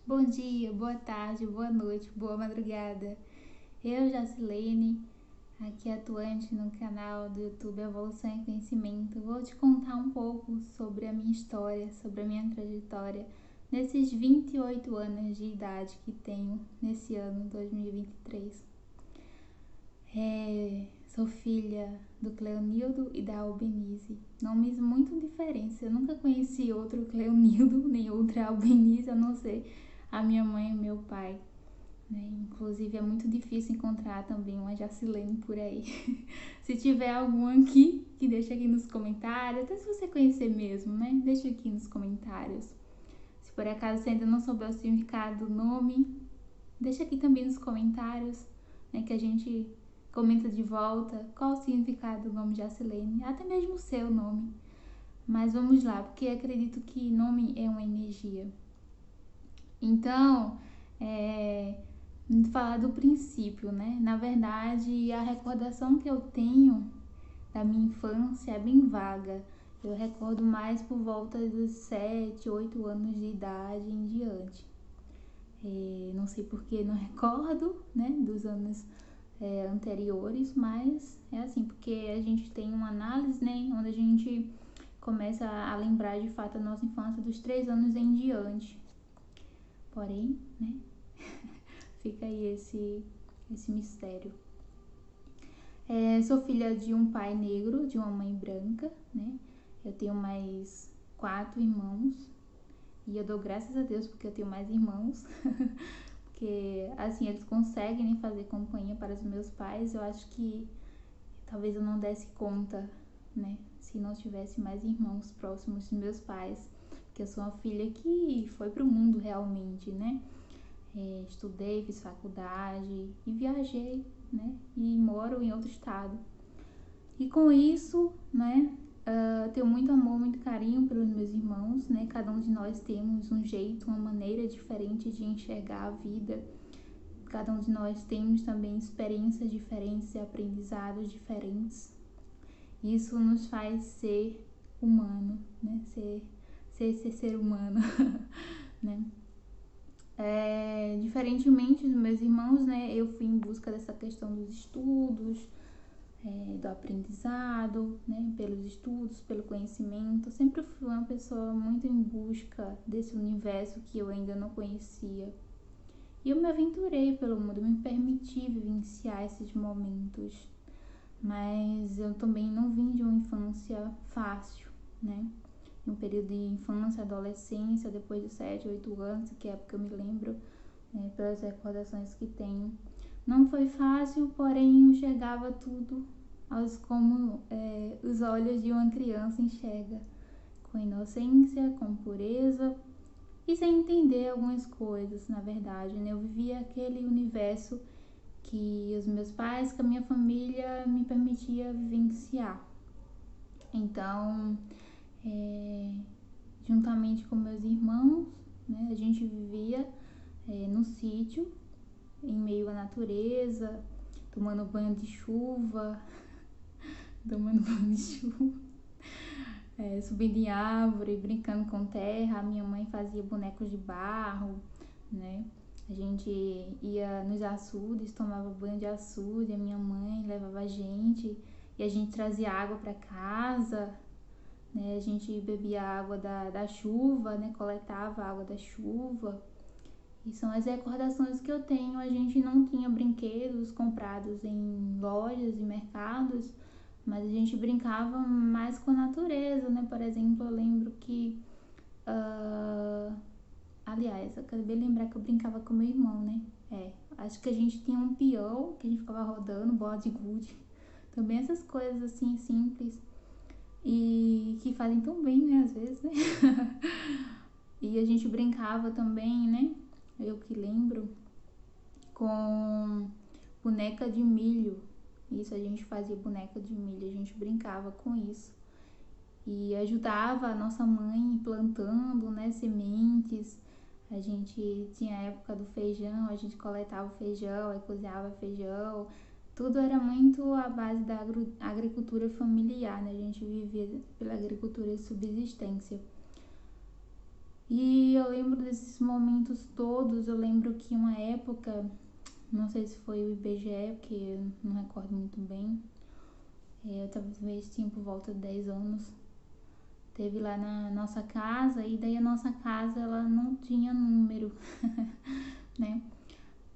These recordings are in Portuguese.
Bom dia, boa tarde, boa noite, boa madrugada. Eu, Jacilene, aqui atuante no canal do YouTube Evolução e Conhecimento, vou te contar um pouco sobre a minha história, sobre a minha trajetória nesses 28 anos de idade que tenho nesse ano 2023. Sou filha do Cleonildo e da Albenise, nomes muito diferentes. Eu nunca conheci outro Cleonildo nem outra Albenise, a não ser a minha mãe e meu pai. Inclusive é muito difícil encontrar também uma Jacilene por aí. Se tiver algum aqui, que deixa aqui nos comentários, até se você conhecer mesmo, né? Deixa aqui nos comentários. Se por acaso você ainda não souber o significado do nome, deixa aqui também nos comentários, né? Que a gente comenta de volta qual o significado do nome Jacilene, até mesmo o seu nome. Mas vamos lá, porque acredito que nome é uma energia. Então, falar do princípio, né? Na verdade, a recordação que eu tenho da minha infância é bem vaga. Eu recordo mais por volta dos 7, 8 anos de idade em diante. Não sei porque não recordo, né, dos anos anteriores, mas é assim, porque a gente tem uma análise, né, onde a gente começa a lembrar de fato a nossa infância dos 3 anos em diante. Porém, né, fica aí esse mistério. Sou filha de um pai negro, de uma mãe branca, né? Eu tenho mais 4 irmãos e eu dou graças a Deus porque eu tenho mais irmãos, porque assim eles conseguem fazer companhia para os meus pais. Eu acho que talvez eu não desse conta, né? Se não tivesse mais irmãos próximos dos meus pais, porque eu sou uma filha que foi pro mundo realmente, né? Estudei, fiz faculdade e viajei, né? E moro em outro estado. E com isso, né? Tenho muito amor, muito carinho pelos meus irmãos, né? Cada um de nós temos um jeito, uma maneira diferente de enxergar a vida. Cada um de nós temos também experiências diferentes e aprendizados diferentes. Isso nos faz ser humano, né? Ser humano, né? Diferentemente dos meus irmãos, né, eu fui em busca dessa questão dos estudos, do aprendizado, né, pelos estudos, pelo conhecimento. Eu sempre fui uma pessoa muito em busca desse universo que eu ainda não conhecia. E eu me aventurei pelo mundo, me permiti vivenciar esses momentos. Mas eu também não vim de uma infância fácil, né? Um período de infância, adolescência, depois de 7, 8 anos, que é a época eu me lembro, né, pelas recordações que tenho. Não foi fácil, porém enxergava tudo como os olhos de uma criança enxerga, com inocência, com pureza e sem entender algumas coisas, na verdade, né? Eu vivia aquele universo que os meus pais, que a minha família me permitia vivenciar. Então, juntamente com meus irmãos, né, a gente vivia no sítio, em meio à natureza, tomando banho de chuva, subindo em árvore, brincando com terra. A minha mãe fazia bonecos de barro, né? A gente ia nos açudes, tomava banho de açude, a minha mãe levava a gente e a gente trazia água para casa, né? A gente bebia água da chuva, né? Coletava a água da chuva. E são as recordações que eu tenho. A gente não tinha brinquedos comprados em lojas e mercados, mas a gente brincava mais com a natureza, né? Por exemplo, eu lembro que... Aliás, eu acabei de lembrar que eu brincava com meu irmão, né? Acho que a gente tinha um peão que a gente ficava rodando, bola de gude. Também essas coisas assim, simples. E que fazem tão bem, né? Às vezes, né? E a gente brincava também, né? Eu que lembro, com boneca de milho. Isso, a gente fazia boneca de milho, a gente brincava com isso. E ajudava a nossa mãe plantando, né, sementes. A gente tinha a época do feijão, a gente coletava o feijão, aí cozinhava feijão. Tudo era muito à base da agricultura familiar, né? A gente vivia pela agricultura de subsistência. E eu lembro desses momentos todos. Eu lembro que uma época, não sei se foi o IBGE, porque eu não recordo muito bem, eu talvez tinha por volta de 10 anos, teve lá na nossa casa, e daí a nossa casa ela não tinha número, né?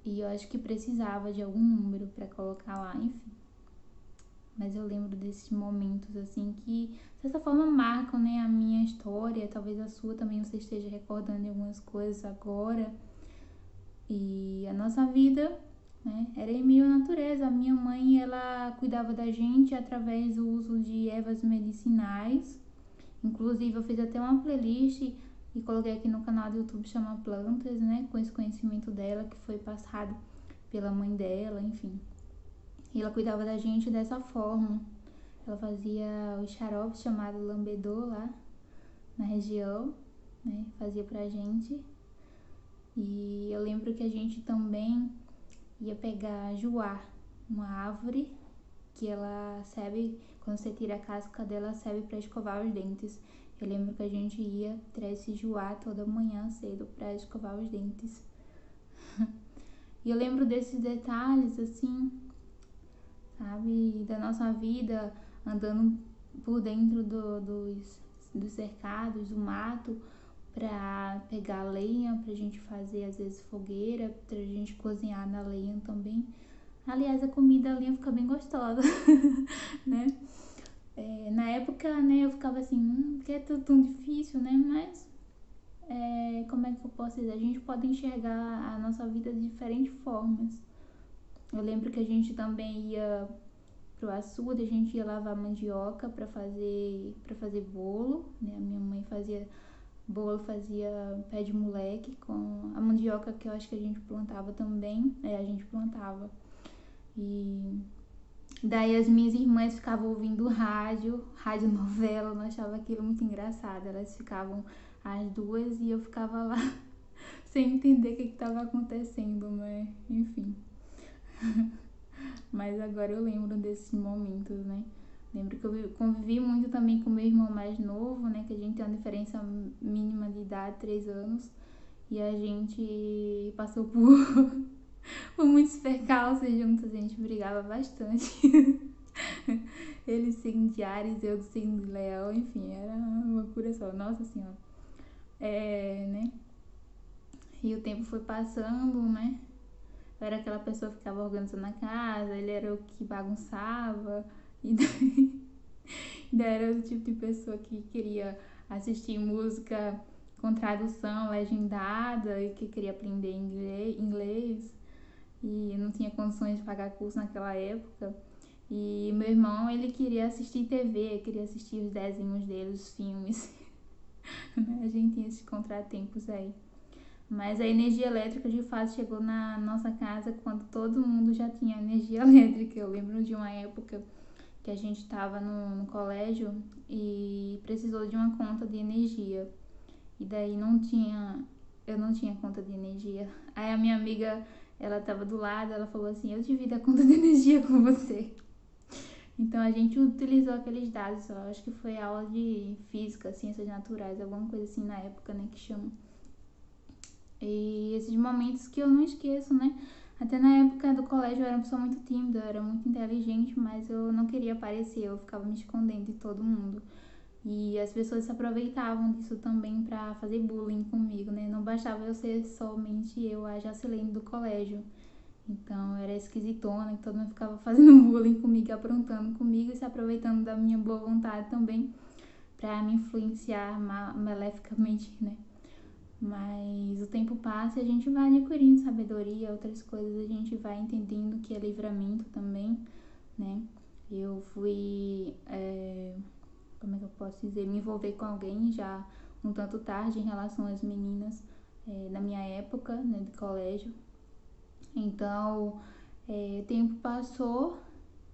E eu acho que precisava de algum número para colocar lá, enfim. Mas eu lembro desses momentos assim que de certa forma marcam, né, a minha história, talvez a sua também você esteja recordando de algumas coisas agora. E a nossa vida, né, era em meio à natureza. A minha mãe, ela cuidava da gente através do uso de ervas medicinais. Inclusive eu fiz até uma playlist e coloquei aqui no canal do YouTube, chama Plantas, né, com esse conhecimento dela que foi passado pela mãe dela, enfim. E ela cuidava da gente dessa forma. Ela fazia os xaropes chamado lambedor lá na região, né? Fazia pra gente. E eu lembro que a gente também ia pegar juá, uma árvore que ela serve, quando você tira a casca dela, serve para escovar os dentes. Eu lembro que a gente ia tirar esse juá toda manhã cedo para escovar os dentes. E eu lembro desses detalhes, assim, sabe, da nossa vida, andando por dentro dos cercados, do mato, pra pegar lenha, pra gente fazer às vezes fogueira, pra gente cozinhar na lenha também. Aliás, a comida a lenha fica bem gostosa, né? Na época, né, eu ficava assim, porque é tudo tão difícil, né? Mas, como é que eu posso dizer? A gente pode enxergar a nossa vida de diferentes formas. Eu lembro que a gente também ia pro açude, a gente ia lavar mandioca para fazer bolo, né? A minha mãe fazia bolo, fazia pé de moleque com a mandioca que eu acho que a gente plantava também, a gente plantava. E daí as minhas irmãs ficavam ouvindo rádio novela, eu achava aquilo muito engraçado. Elas ficavam as duas e eu ficava lá sem entender o que estava acontecendo, né? Enfim. Mas agora eu lembro desses momentos, né? Lembro que eu convivi muito também com meu irmão mais novo, né? Que a gente tem uma diferença mínima de idade, 3 anos. E a gente passou por muitos percalços juntos, a gente brigava bastante. Ele signo de Ares, eu do signo de Leão, enfim, era uma loucura só. Nossa Senhora. Né? E o tempo foi passando, né? Eu era aquela pessoa que ficava organizando a casa, ele era o que bagunçava. E daí era o tipo de pessoa que queria assistir música com tradução legendada e que queria aprender inglês e não tinha condições de pagar curso naquela época. E meu irmão, ele queria assistir TV, queria assistir os desenhos dele, os filmes. A gente tinha esses contratempos aí. Mas a energia elétrica de fato chegou na nossa casa quando todo mundo já tinha energia elétrica. Eu lembro de uma época que a gente estava no colégio e precisou de uma conta de energia. E daí eu não tinha conta de energia. Aí a minha amiga, ela estava do lado, ela falou assim, eu divido a conta de energia com você. Então a gente utilizou aqueles dados, eu acho que foi aula de física, ciências naturais, alguma coisa assim na época, né, que chama. E esses momentos que eu não esqueço, né? Até na época do colégio eu era uma pessoa muito tímida, eu era muito inteligente, mas eu não queria aparecer, eu ficava me escondendo de todo mundo. E as pessoas se aproveitavam disso também pra fazer bullying comigo, né? Não bastava eu ser somente eu, a Jacilene do colégio. Então eu era esquisitona, que todo mundo ficava fazendo bullying comigo, aprontando comigo e se aproveitando da minha boa vontade também pra me influenciar maleficamente, né? Mas o tempo passa e a gente vai adquirindo sabedoria, outras coisas a gente vai entendendo que é livramento também, né? Eu fui, como é que eu posso dizer, me envolver com alguém já um tanto tarde em relação às meninas da minha época, né, de colégio. Então, o tempo passou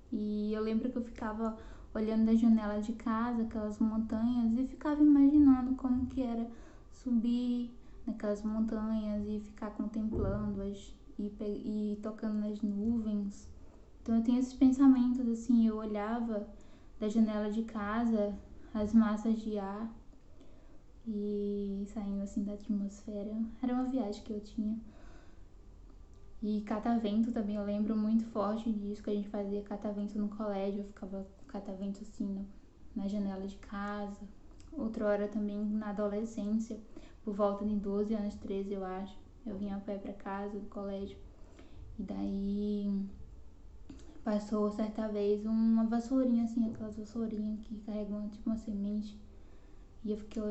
e eu lembro que eu ficava olhando da janela de casa, aquelas montanhas, e ficava imaginando como que era subir naquelas montanhas e ficar contemplando-as e tocando nas nuvens. Então eu tenho esses pensamentos assim, eu olhava da janela de casa as massas de ar e saindo assim da atmosfera. Era uma viagem que eu tinha. E catavento também, eu lembro muito forte disso, que a gente fazia catavento no colégio, eu ficava com catavento assim na janela de casa. Outra hora também na adolescência, por volta de 12 anos, 13 eu acho, eu vinha a pé pra casa do colégio. E daí passou certa vez uma vassourinha assim, aquelas vassourinhas que carregam tipo uma semente. E eu fiquei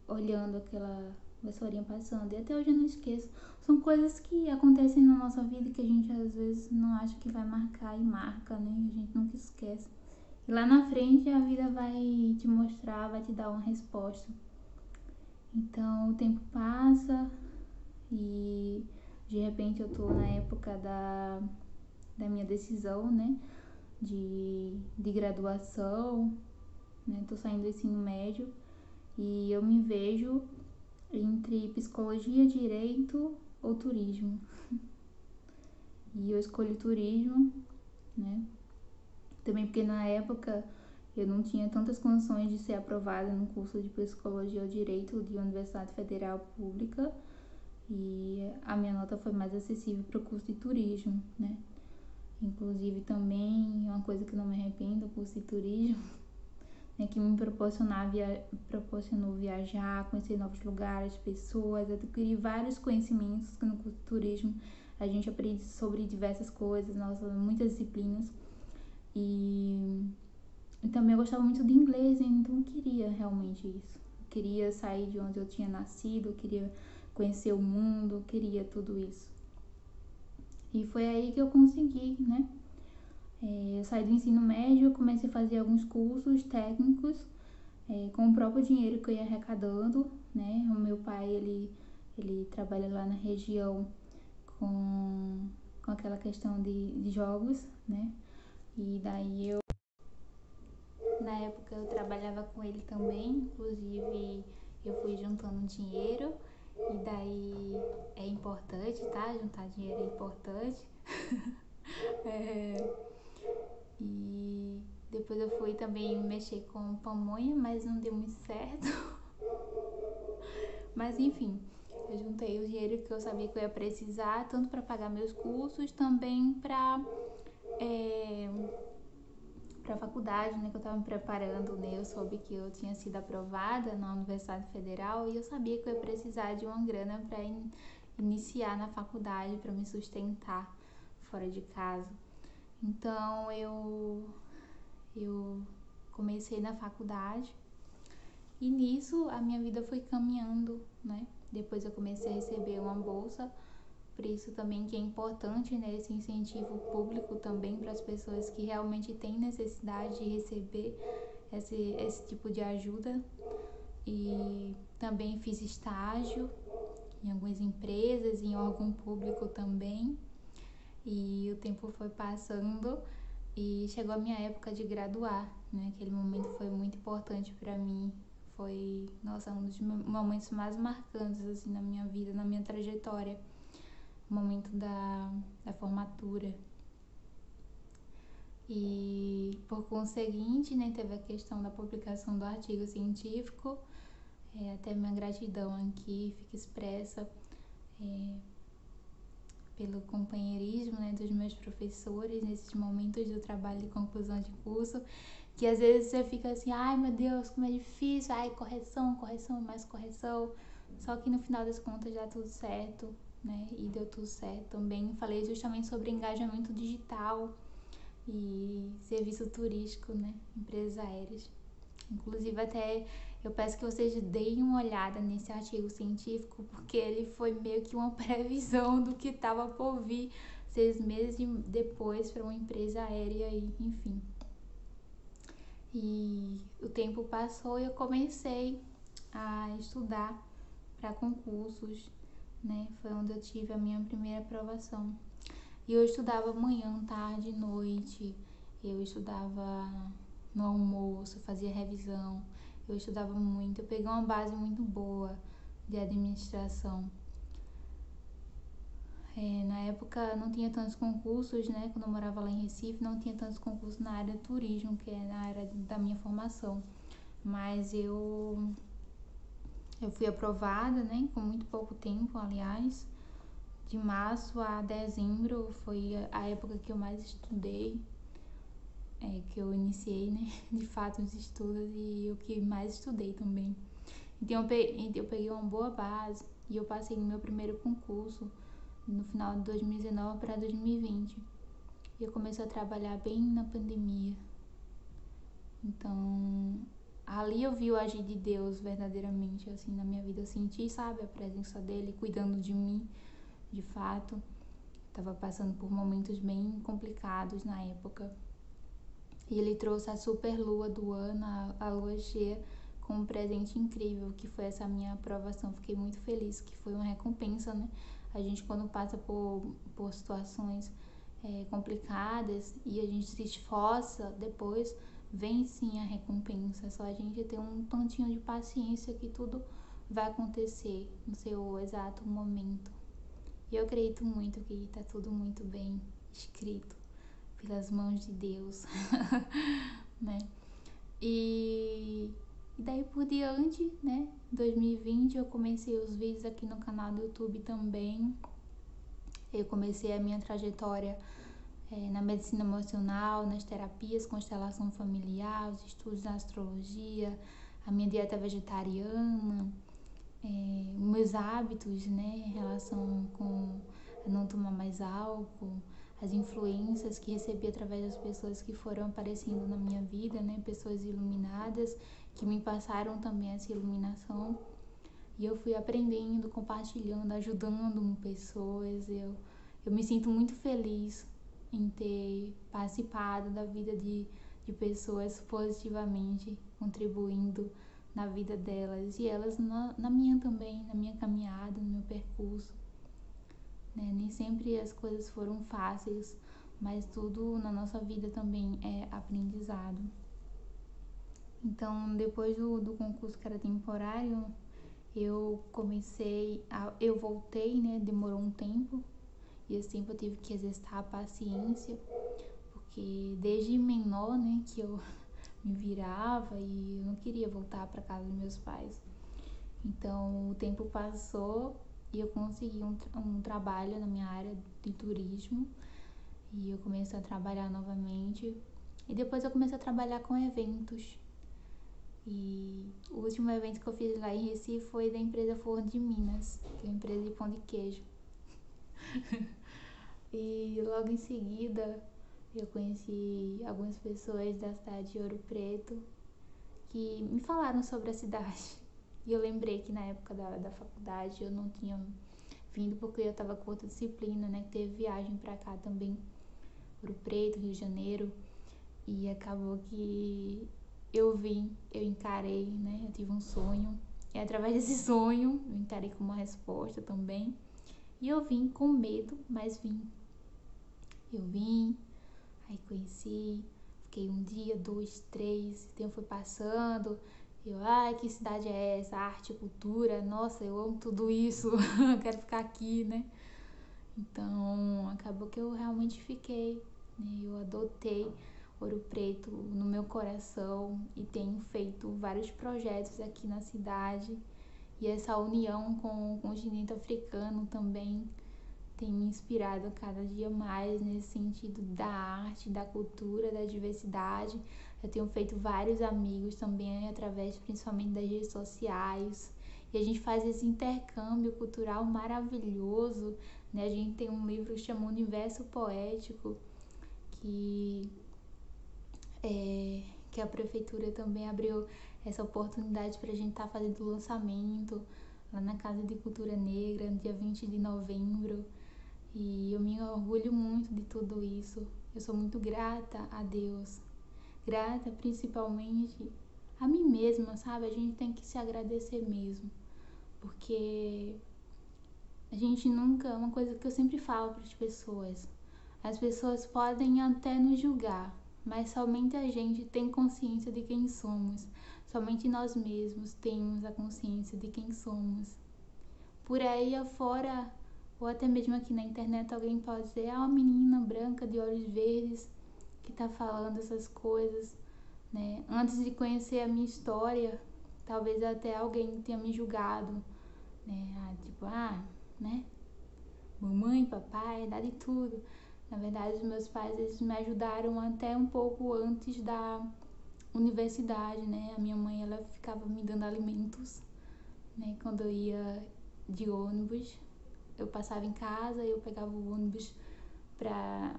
olhando aquela vassourinha passando. E até hoje eu não esqueço. São coisas que acontecem na nossa vida que a gente às vezes não acha que vai marcar e marca, né? A gente nunca esquece. E lá na frente a vida vai te mostrar, vai te dar uma resposta. Então o tempo passa e de repente eu tô na época da minha decisão, né? De graduação, né? Tô saindo do ensino médio e eu me vejo entre psicologia, direito ou turismo. E eu escolhi turismo, né? Também porque na época eu não tinha tantas condições de ser aprovada no curso de psicologia ou direito de Universidade Federal Pública e a minha nota foi mais acessível para o curso de turismo, né? Inclusive também uma coisa que não me arrependo, o curso de turismo, né, que me proporcionou viajar, conhecer novos lugares, pessoas, adquirir vários conhecimentos que no curso de turismo a gente aprende sobre diversas coisas, nossa, muitas disciplinas. E também eu gostava muito de inglês, então eu queria realmente isso. Eu queria sair de onde eu tinha nascido, eu queria conhecer o mundo, eu queria tudo isso. E foi aí que eu consegui, né? Eu saí do ensino médio, comecei a fazer alguns cursos técnicos com o próprio dinheiro que eu ia arrecadando, né? O meu pai, ele trabalha lá na região com aquela questão de jogos, né? E daí na época eu trabalhava com ele também, inclusive eu fui juntando dinheiro e daí é importante, tá? Juntar dinheiro é importante. E depois eu fui também mexer com pamonha, mas não deu muito certo. Mas enfim, eu juntei o dinheiro que eu sabia que eu ia precisar, tanto para pagar meus cursos, também para para faculdade, né, que eu estava me preparando, né? Eu soube que eu tinha sido aprovada na Universidade Federal e eu sabia que eu ia precisar de uma grana para iniciar na faculdade, para me sustentar fora de casa. Então eu comecei na faculdade e nisso a minha vida foi caminhando, né? Depois eu comecei a receber uma bolsa, por isso também que é importante, né, esse incentivo público também para as pessoas que realmente têm necessidade de receber esse tipo de ajuda. E também fiz estágio em algumas empresas, em órgão público também. E o tempo foi passando e chegou a minha época de graduar, né? Aquele momento foi muito importante para mim. Foi, nossa, um dos momentos mais marcantes assim na minha vida, na minha trajetória. O momento da formatura. E por conseguinte, né, teve a questão da publicação do artigo científico. Até minha gratidão aqui fica expressa pelo companheirismo, né, dos meus professores nesses momentos do trabalho de conclusão de curso, que às vezes você fica assim, ai meu Deus, como é difícil, ai correção, mais correção, só que no final das contas já tudo certo, né, e deu tudo certo também. Falei justamente sobre engajamento digital e serviço turístico, né, empresas aéreas. Inclusive até eu peço que vocês deem uma olhada nesse artigo científico, porque ele foi meio que uma previsão do que estava por vir 6 meses depois para uma empresa aérea, e, enfim. E o tempo passou e eu comecei a estudar para concursos, né? Foi onde eu tive a minha primeira aprovação. E eu estudava manhã, tarde, noite, eu estudava no almoço, fazia revisão, eu estudava muito, eu peguei uma base muito boa de administração. Na época não tinha tantos concursos, né? Quando eu morava lá em Recife, não tinha tantos concursos na área de turismo, que é na área da minha formação. Mas eu Eu fui aprovada, né, com muito pouco tempo, aliás. De março a dezembro foi a época que eu mais estudei, que eu iniciei, né, de fato os estudos e eu que mais estudei também. Então eu peguei uma boa base e eu passei no meu primeiro concurso no final de 2019 para 2020. E eu comecei a trabalhar bem na pandemia. Então, ali eu vi o agir de Deus verdadeiramente, assim, na minha vida. Eu senti, sabe, a presença dele cuidando de mim, de fato. Estava passando por momentos bem complicados na época. E ele trouxe a super lua do ano, a lua cheia, com um presente incrível, que foi essa minha aprovação. Fiquei muito feliz, que foi uma recompensa, né? A gente, quando passa por situações complicadas e a gente se esforça, depois vem sim a recompensa. É só a gente ter um tantinho de paciência que tudo vai acontecer no seu exato momento. E eu acredito muito que está tudo muito bem escrito pelas mãos de Deus, né? E daí por diante, né? 2020 eu comecei os vídeos aqui no canal do YouTube também. Eu comecei a minha trajetória na medicina emocional, nas terapias, constelação familiar, os estudos da astrologia, a minha dieta vegetariana, meus hábitos, né, em relação com não tomar mais álcool, as influências que recebi através das pessoas que foram aparecendo na minha vida, né, pessoas iluminadas que me passaram também essa iluminação e eu fui aprendendo, compartilhando, ajudando pessoas. Eu me sinto muito feliz em ter participado da vida de pessoas positivamente, contribuindo na vida delas e elas na minha também, na minha caminhada, no meu percurso, né? Nem sempre as coisas foram fáceis, mas tudo na nossa vida também é aprendizado. Então, depois do concurso que era temporário, eu voltei, né? Demorou um tempo e esse tempo eu tive que exercitar a paciência, porque desde menor, né, que eu me virava e eu não queria voltar para casa dos meus pais. Então o tempo passou e eu consegui um trabalho na minha área de turismo e eu comecei a trabalhar novamente e depois eu comecei a trabalhar com eventos. E o último evento que eu fiz lá em Recife foi da empresa Forno de Minas, que é uma empresa de pão de queijo. E logo em seguida eu conheci algumas pessoas da cidade de Ouro Preto que me falaram sobre a cidade. E eu lembrei que na época da faculdade eu não tinha vindo porque eu estava com outra disciplina, né? Que teve viagem pra cá também, Ouro Preto, Rio de Janeiro. E acabou que eu encarei, né? Eu tive um sonho. E através desse sonho, eu encarei como uma resposta também. E eu vim com medo, mas vim. Eu vim, aí conheci, fiquei um dia, 2, 3, o tempo foi passando. Eu, que cidade é essa? Arte, cultura, nossa, eu amo tudo isso, quero ficar aqui, né? Então, acabou que eu realmente fiquei, né? Eu adotei Ouro Preto no meu coração e tenho feito vários projetos aqui na cidade. E essa união com o continente africano também tem me inspirado cada dia mais nesse sentido da arte, da cultura, da diversidade. Eu tenho feito vários amigos também através principalmente das redes sociais. E a gente faz esse intercâmbio cultural maravilhoso, né? A gente tem um livro que chama Universo Poético, que a prefeitura também abriu essa oportunidade para a gente estar fazendo o lançamento lá na Casa de Cultura Negra, no dia 20 de novembro. E eu me orgulho muito de tudo isso. Eu sou muito grata a Deus. Grata principalmente a mim mesma, sabe? A gente tem que se agradecer mesmo. Porque a gente nunca... Uma coisa que eu sempre falo para as pessoas podem até nos julgar, mas somente a gente tem consciência de quem somos. Somente nós mesmos temos a consciência de quem somos. Por aí afora, ou até mesmo aqui na internet, alguém pode dizer: uma menina branca de olhos verdes que tá falando essas coisas, né? Antes de conhecer a minha história, talvez até alguém tenha me julgado, né? Né? Mamãe, papai, nada de tudo. Na verdade, os meus pais, eles me ajudaram até um pouco antes da universidade, né? A minha mãe, ela ficava me dando alimentos, né? Quando eu ia de ônibus, eu passava em casa, eu pegava o ônibus pra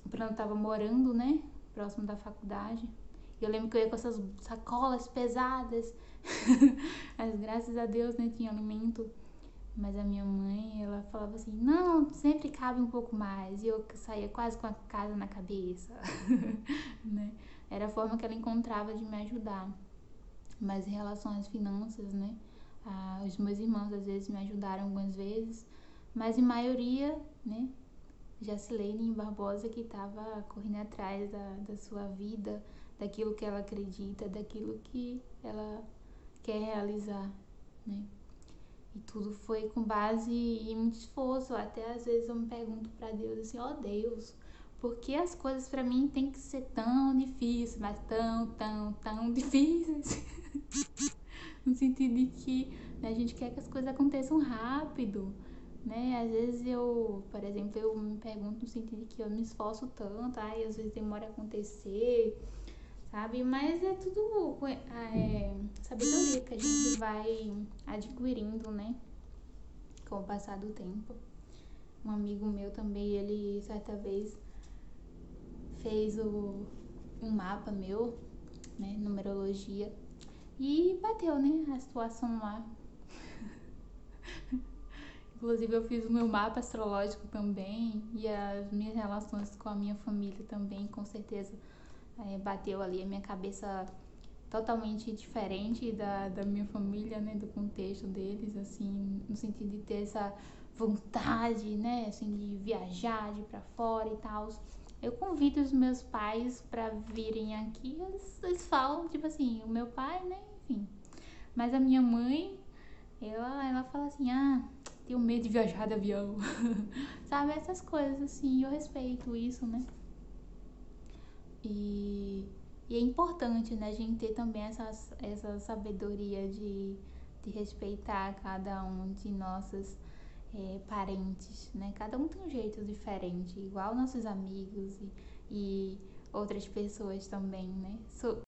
onde eu tava morando, né? Próximo da faculdade. Eu lembro que eu ia com essas sacolas pesadas, mas graças a Deus, né, tinha alimento. Mas a minha mãe, ela falava assim, não, sempre cabe um pouco mais. E eu saía quase com a casa na cabeça, né? Era a forma que ela encontrava de me ajudar. Mas em relação às finanças, né? Os meus irmãos às vezes me ajudaram algumas vezes, mas em maioria, né? Jacilene Barbosa, que estava correndo atrás da sua vida, daquilo que ela acredita, daquilo que ela quer realizar, né? E tudo foi com base em muito esforço. Até às vezes eu me pergunto para Deus assim, ó Deus, por que as coisas para mim tem que ser tão difíceis, mas tão difíceis? No sentido de que, né, a gente quer que as coisas aconteçam rápido, né? Às vezes por exemplo, eu me pergunto no sentido de que eu me esforço tanto, às vezes demora a acontecer, sabe? Mas é tudo sabedoria que a gente vai adquirindo, né? Com o passar do tempo. Um amigo meu também, ele certa vez fez um mapa meu, né? Numerologia. E bateu, né? A situação lá. Inclusive eu fiz o meu mapa astrológico também. E as minhas relações com a minha família também, com certeza, bateu ali. A minha cabeça totalmente diferente da minha família, né, do contexto deles, assim, no sentido de ter essa vontade, né, assim, de viajar, de ir pra fora e tal. Eu convido os meus pais pra virem aqui, eles falam, tipo assim, o meu pai, né, enfim. Mas a minha mãe, ela fala assim, tenho medo de viajar de avião, sabe, essas coisas, assim, eu respeito isso, né. E é importante, né, a gente ter também essa sabedoria de respeitar cada um de nossos parentes, né? Cada um tem um jeito diferente, igual nossos amigos e outras pessoas também, né?